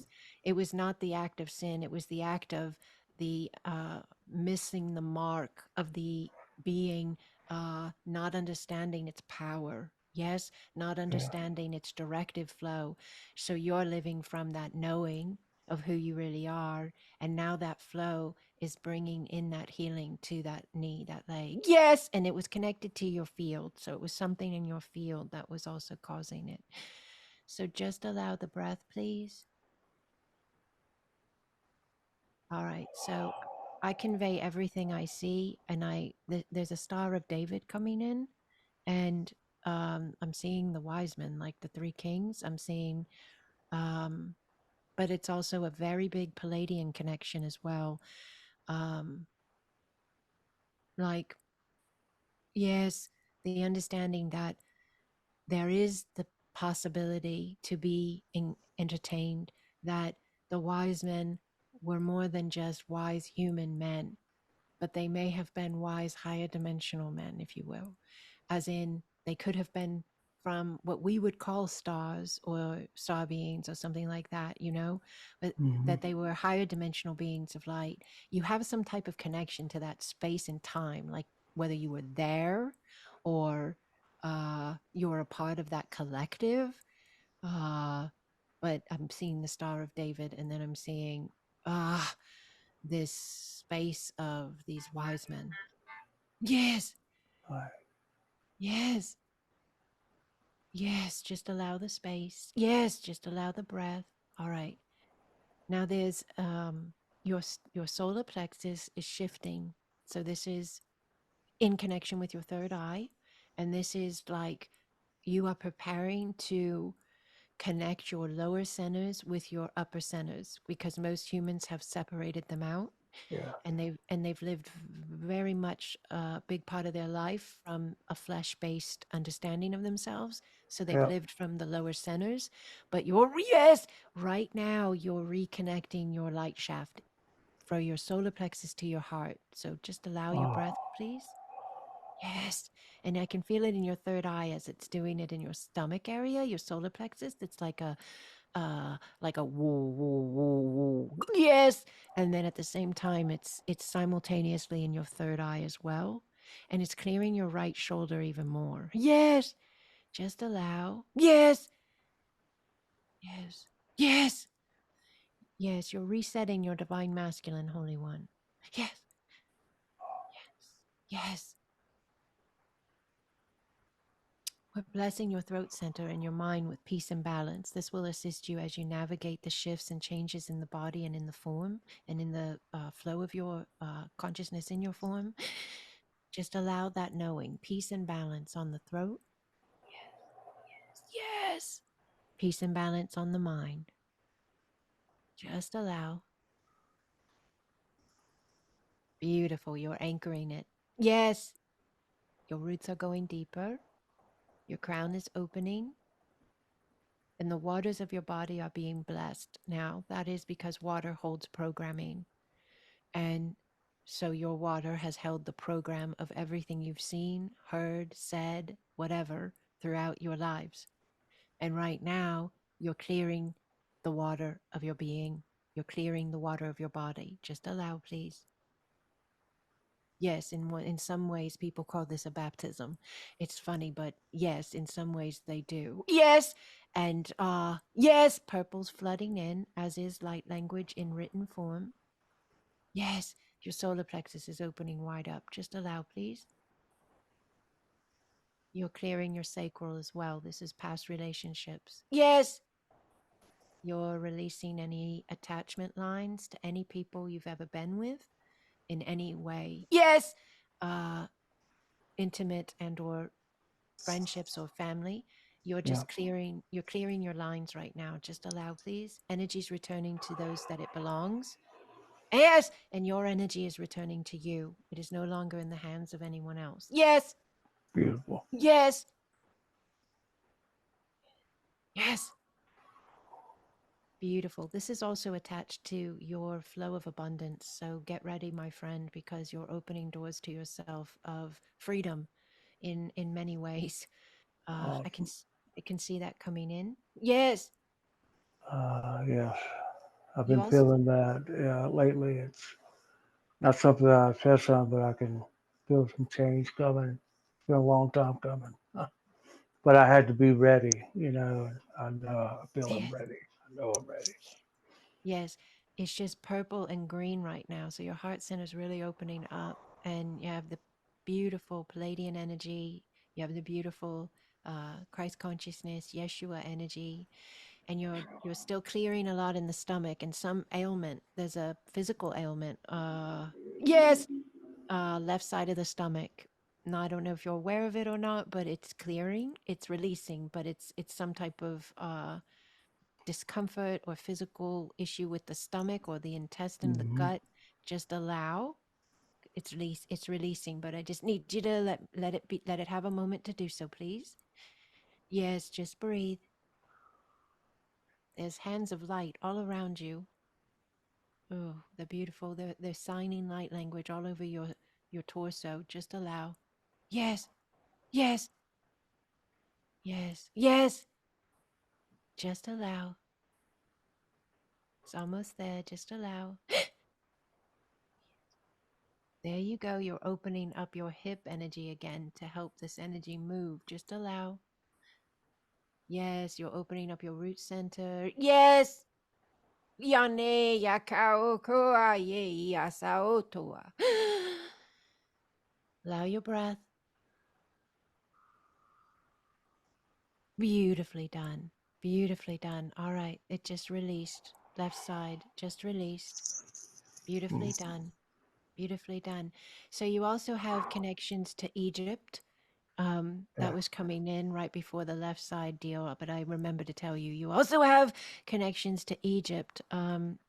It was not the act of sin. It was the act of the missing the mark of the being, not understanding its power. Yes, not Yeah. understanding its directive flow. So you're living from that knowing of who you really are, and now that flow is bringing in that healing to that knee, that leg. Yes. And it was connected to your field. So it was something in your field that was also causing it. So just allow the breath, please. All right. So I convey everything I see, and there's a Star of David coming in, and I'm seeing the wise men, like the three kings. I'm seeing, um, but it's also a very big Palladian connection as well. Um, like, yes, the understanding that there is the possibility to be entertained, that the wise men were more than just wise human men, but they may have been wise higher dimensional men, if you will, as in they could have been from what we would call stars or star beings or something like that, but Mm-hmm. that they were higher dimensional beings of light. You have some type of connection to that space and time, like whether you were there or you're a part of that collective. Uh, but I'm seeing the Star of David, and then I'm seeing this space of these wise men. Yes, Right. yes, yes. Just allow the space. Yes, just allow the breath. All right. Now there's your solar plexus is shifting. So this is in connection with your third eye, and this is like you are preparing to connect your lower centers with your upper centers, because most humans have separated them out, Yeah. and they've lived very much a big part of their life from a flesh-based understanding of themselves, so they've Yeah. lived from the lower centers. But yes, right now you're reconnecting your light shaft from your solar plexus to your heart. So just allow your Oh, breath, please. Yes. And I can feel it in your third eye as it's doing it in your stomach area, your solar plexus. It's like a woo woo woo woo. Yes. And then at the same time it's simultaneously in your third eye as well. And it's clearing your right shoulder even more. Yes. Just allow. Yes. Yes. Yes. Yes. You're resetting your divine masculine, Holy One. Yes. Yes. Yes. We're blessing your throat center and your mind with peace and balance. This will assist you as you navigate the shifts and changes in the body and in the form and in the flow of your consciousness in your form. Just allow that knowing, peace and balance on the throat. Yes, yes. Peace and balance on the mind. Just allow. Beautiful. You're anchoring it. Yes. Your roots are going deeper. Your crown is opening. And the waters of your body are being blessed. Now, that is because water holds programming. And so your water has held the program of everything you've seen, heard, said, whatever, throughout your lives. And right now, you're clearing the water of your being. You're clearing the water of your body. Just allow, please. Yes, in some ways, people call this a baptism. It's funny, but yes, in some ways they do. Yes, and yes, purple's flooding in, as is light language in written form. Yes, your solar plexus is opening wide up. Just allow, please. You're clearing your sacral as well. This is past relationships. Yes. You're releasing any attachment lines to any people you've ever been with in any way. Yes. Intimate and or friendships or family. You're Yeah. just clearing, you're clearing your lines right now. Just allow, please. Energy's returning to those that it belongs. Yes. And your energy is returning to you. It is no longer in the hands of anyone else. Yes. Beautiful. Yes. Yes. Beautiful. This is also attached to your flow of abundance. So get ready, my friend, because you're opening doors to yourself of freedom in many ways. I can Awesome. I can see that coming in. Yes. Yes. I've You been also feeling that lately. It's not something that I've said something, but I can feel some change coming. It's been a long time coming. But I had to be ready, you know. I know I feel I'm yes. ready. I know I'm ready. Yes. It's just purple and green right now. So your heart center is really opening up and you have the beautiful Palladian energy. You have the beautiful Christ consciousness, Yeshua energy, and you're still clearing a lot in the stomach and some ailment. There's a physical ailment. Yes, left side of the stomach. Now I don't know if you're aware of it or not, but it's clearing, it's releasing, but it's some type of discomfort or physical issue with the stomach or the intestine, the Hmm. gut. Just allow. It's releasing, but I just need you to let it have a moment to do so, please. Yes, just breathe. There's hands of light all around you. Oh, they're beautiful. They're signing light language all over your torso. Just allow. Yes, yes, yes, yes. Just allow. It's almost there. Just allow. There you go. You're opening up your hip energy again to help this energy move. Just allow. Yes, you're opening up your root center. Yes. Yane yakao koa ye yasaotoa. Allow your breath. Beautifully done. Beautifully done. All right. It just released. Left side just released. Beautifully done. Beautifully done. So you also have connections to Egypt. That Yeah. was coming in right before the left side deal, but I remember to tell you, you also have connections to Egypt.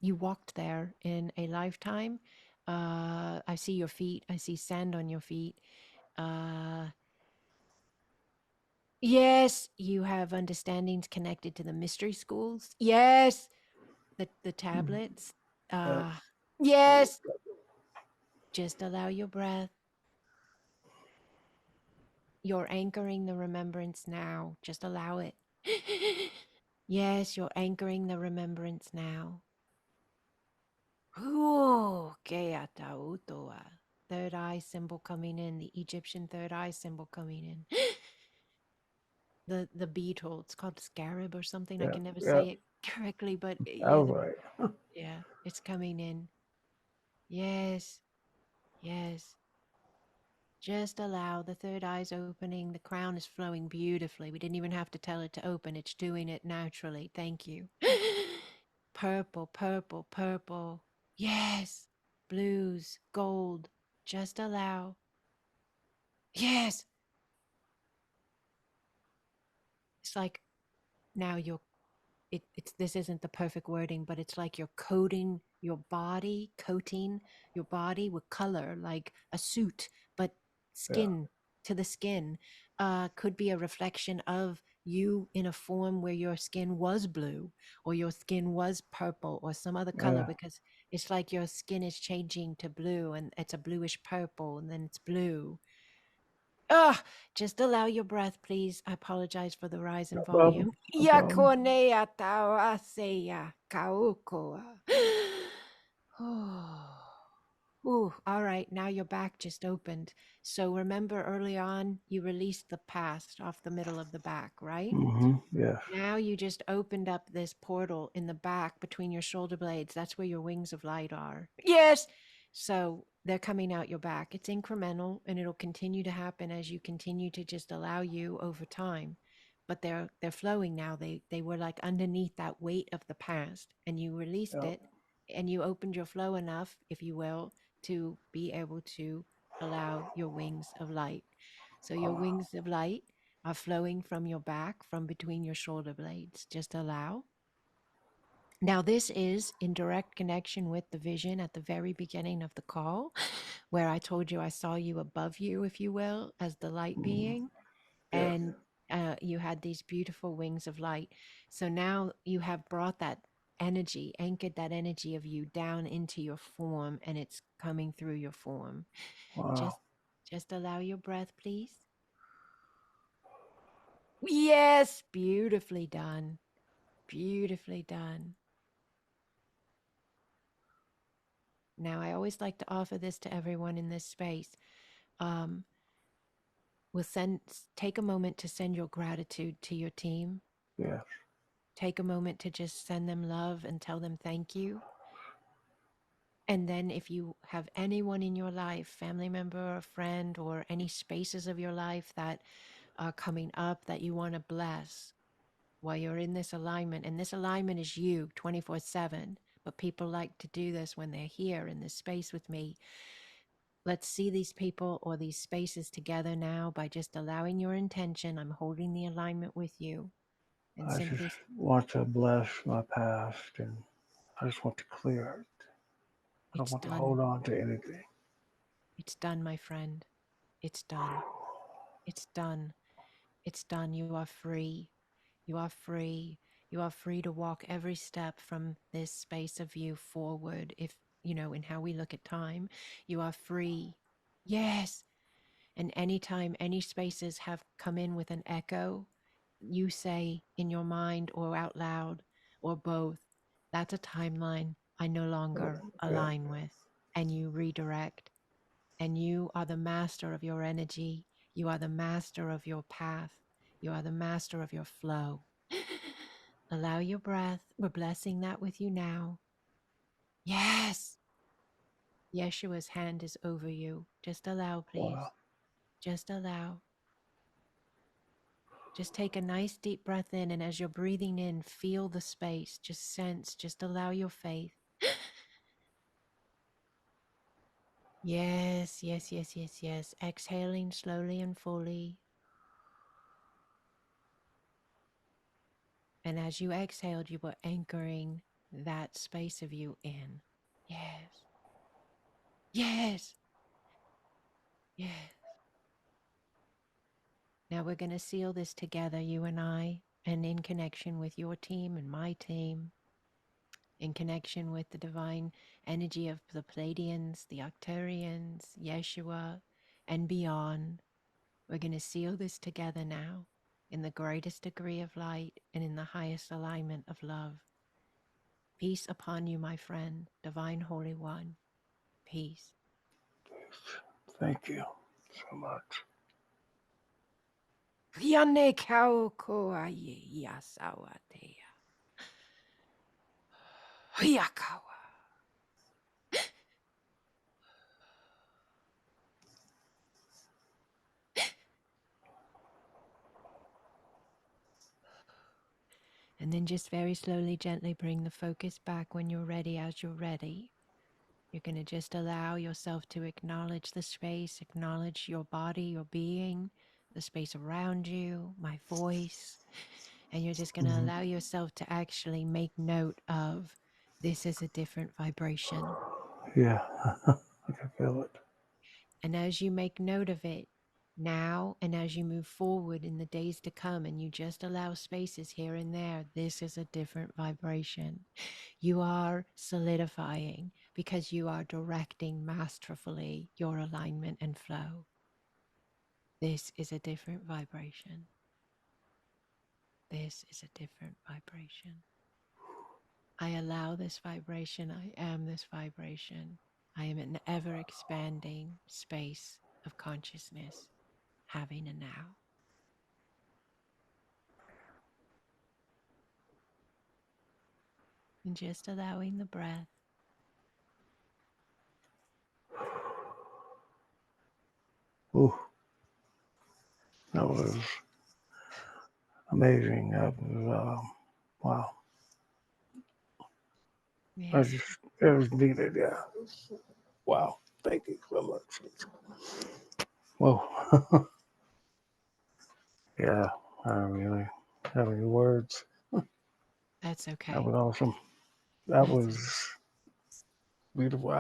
You walked there in a lifetime. I see your feet. I see sand on your feet. Uh, yes, you have understandings connected to the mystery schools. Yes, the tablets. Yeah. Uh, yes, just allow your breath. You're anchoring the remembrance now. Just allow it. Yes, you're anchoring the remembrance now. Ooh, keata utoa. Third eye symbol coming in, the Egyptian third eye symbol coming in. The beetle, it's called scarab or something. I Yeah. can never Yeah. say it correctly, but yeah, All right. yeah, it's coming in. Yes, yes. Just allow the third eye's opening. The crown is flowing beautifully. We didn't even have to tell it to open. It's doing it naturally. Thank you. Purple, purple, purple. Yes. Blues, gold. Just allow. Yes. It's like now it's this isn't the perfect wording, but it's like you're coating your body with color, like a suit, but Yeah. skin. to the skin could be a reflection of you in a form where your skin was blue or your skin was purple or some other color, Yeah. because it's like your skin is changing to blue and it's a bluish purple and then it's blue. Ah, just allow your breath, please. I apologize for the rise in No volume. problem. No problem. Yakonea tawaseya kaukoa. Ooh, all right. Now your back just opened. So remember early on, you released the past off the middle of the back, right? Yes. Now you just opened up this portal in the back between your shoulder blades. That's where your wings of light are. Yes. So they're coming out your back. It's incremental and it'll continue to happen as you continue to just allow you over time. But they're flowing now. They were like underneath that weight of the past and you released Yep. it and you opened your flow enough, if you will, to be able to allow your wings of light. So your wings of light are flowing from your back, from between your shoulder blades. Just allow. Now, this is in direct connection with the vision at the very beginning of the call, where I told you I saw you above you, if you will, as the light being, Yes. and you had these beautiful wings of light. So now you have brought that energy, anchored that energy of you down into your form, and it's coming through your form. Wow. Just, just allow your breath, please. Yes, beautifully done. Beautifully done. Now, I always like to offer this to everyone in this space. Um, take a moment to send your gratitude to your team. Yes. Take a moment to just send them love and tell them thank you. And then if you have anyone in your life, family member, a friend, or any spaces of your life that are coming up that you want to bless while you're in this alignment, and this alignment is you 24/7, but people like to do this when they're here in this space with me. Let's see these people or these spaces together now by just allowing your intention. I'm holding the alignment with you and I just simply, want to bless my past and I just want to clear it. I don't it's want to done. hold on to anything. It's done, my friend. It's done. It's done. It's done. You are free. You are free. You are free to walk every step from this space of you forward. If, in how we look at time, you are free. Yes. And anytime any spaces have come in with an echo, you say in your mind or out loud or both, that's a timeline I no longer Yeah. align with. And you redirect. And you are the master of your energy. You are the master of your path. You are the master of your flow. Allow your breath. We're blessing that with you now. Yes. Yeshua's hand is over you. Just allow, please. Wow. Just allow. Just take a nice deep breath in, and as you're breathing in, feel the space. Just sense, just allow your faith. Yes, yes, yes, yes, yes. Exhaling slowly and fully. And as you exhaled, you were anchoring that space of you in. Yes, yes, yes. Now we're going to seal this together, you and I, and in connection with your team and my team, in connection with the divine energy of the Pleiadians, the Octarians, Yeshua, and beyond. We're going to seal this together now in the greatest degree of light and in the highest alignment of love. Peace upon you, my friend, divine Holy One. Peace. Thank you so much. Yane kau ko aye yasawatea. Hyakawa. And then just very slowly, gently bring the focus back when you're ready, as you're ready. You're going to just allow yourself to acknowledge the space, acknowledge your body, your being, the space around you, my voice. And you're just going to allow yourself to actually make note of this is a different vibration. Yeah. I can feel it. And as you make note of it, now and as you move forward in the days to come and you just allow spaces here and there, this is a different vibration. You are solidifying because you are directing masterfully your alignment and flow. This is a different vibration. This is a different vibration. I allow this vibration. I am this vibration. I am an ever expanding space of consciousness, having a now. And just allowing the breath. Ooh, that was amazing. That was, wow. I Yes. just, it was needed. Yeah. Wow. Thank you so much. Whoa. Yeah. I don't really have any words. That's That okay. was awesome. That That's was beautiful.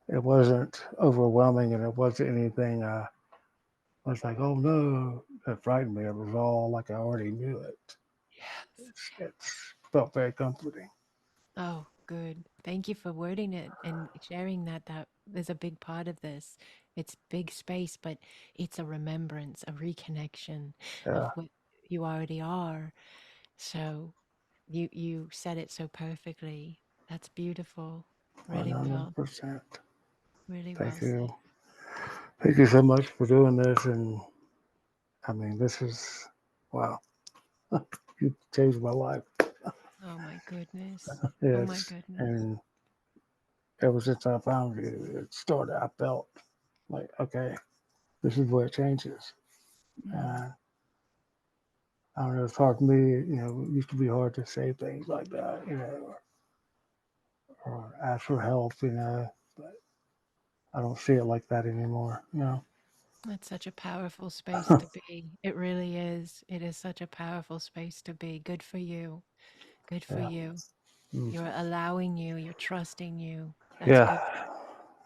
It wasn't overwhelming and it wasn't anything. I was like, oh no, that frightened me. It was all like I already knew it. yes. It's felt very comforting. Oh, good. Thank you for wording it and sharing that. That is a big part of this. It's big space, but it's a remembrance, a reconnection of Yeah, what you already are. So you said it so perfectly. That's beautiful. Really well, 100%. really well Thank you. said. Thank you so much for doing this. And I mean, this is, wow, you changed my life. Oh my goodness. Oh my Yes. goodness. And ever since I found you, it started, I felt like, okay, this is where it changes. Mm, And I don't know, it's hard for me, it used to be hard to say things like that, or ask for help, but I don't see it like that anymore. that's such a powerful space to be. It really is. It is such a powerful space to be. Good for you. Good for Yeah. you. Mm. You're allowing you, you're trusting you. That's Yeah. good.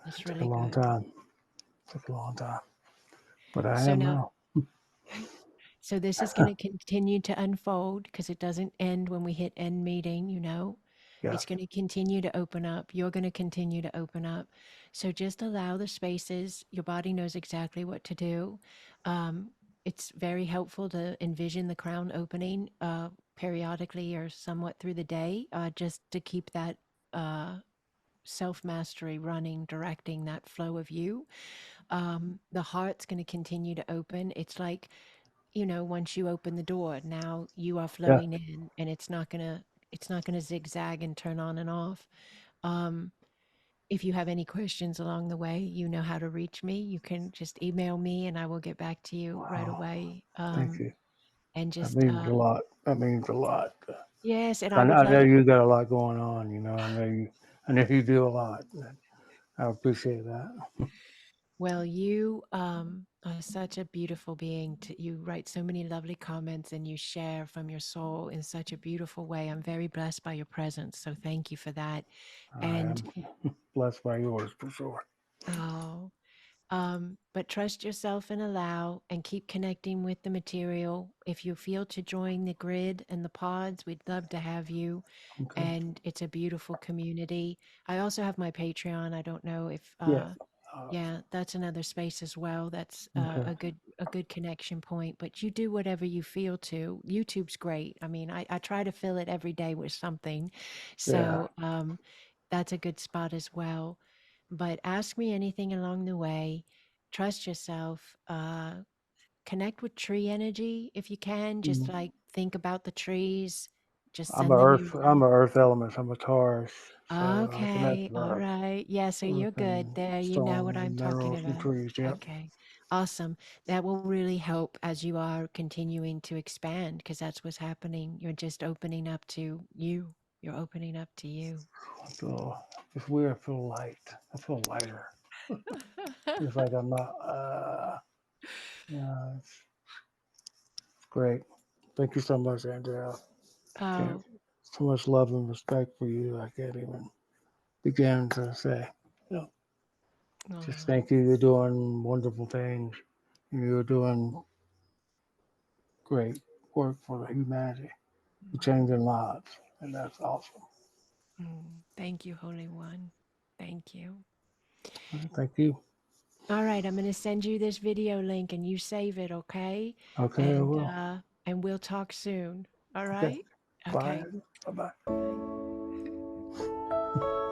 That's Took a really long good. time. Took a long time. But I So am now, now. so this is going to continue to unfold because it doesn't end when we hit end meeting, you know. Yeah. It's going to continue to open up. You're going to continue to open up. So just allow the spaces. Your body knows exactly what to do. Um, it's very helpful to envision the crown opening periodically or somewhat through the day, just to keep that uh, self mastery running, directing that flow of you. The heart's going to continue to open. It's like, once you open the door, now you are Yeah. flowing in, and it's not gonna zigzag and turn on and off. Um, if you have any questions along the way, you know how to reach me. You can just email me, and I will get back to you right Wow. away. Thank you. And That just means a lot. That means a lot. yes, and I I, would I know love it. you got a lot going on. I know you do a lot. I appreciate that. Well, you are such a beautiful being. You write so many lovely comments and you share from your soul in such a beautiful way. I'm very blessed by your presence. So thank you for that. I And am blessed by yours for sure. oh, but trust yourself and allow and keep connecting with the material. If you feel to join the grid and the pods, we'd love to have you. Okay. And it's a beautiful community. I also have my Patreon. I don't know if Yeah. Uh, yeah, that's another space as well. That's okay. a good connection point. But you do whatever you feel to. YouTube's great. I mean, I try to fill it every day with something. Yeah. So that's a good spot as well. But ask me anything along the way. Trust yourself. Connect with tree energy if you can. Just Mm. like think about the trees. Just I'm a send them your earth. I'm love. a earth element. I'm a Taurus, so I connect Okay, with all earth, right. Yeah, so you're earth good and there. You know stone what I'm and talking minerals and about. trees. Yep. Okay, awesome. That will really help as you are continuing to expand because that's what's happening. You're just opening up to you. You're opening up to you. I feel it's weird. I feel light. I feel lighter. It's like I'm not. It's great. Thank you so much, Andrea. Can't, Oh, so much love and respect for you. I can't even begin to say. Yeah. Just Oh, thank you. You're doing wonderful things. You're doing great work for humanity. You're changing lives, and that's awesome. thank you, Holy One. Thank you. Thank you. All right, I'm going to send you this video link and you save it, okay? Okay, I will. And we'll talk soon. All Okay. right? Bye. Okay. Bye bye. Bye.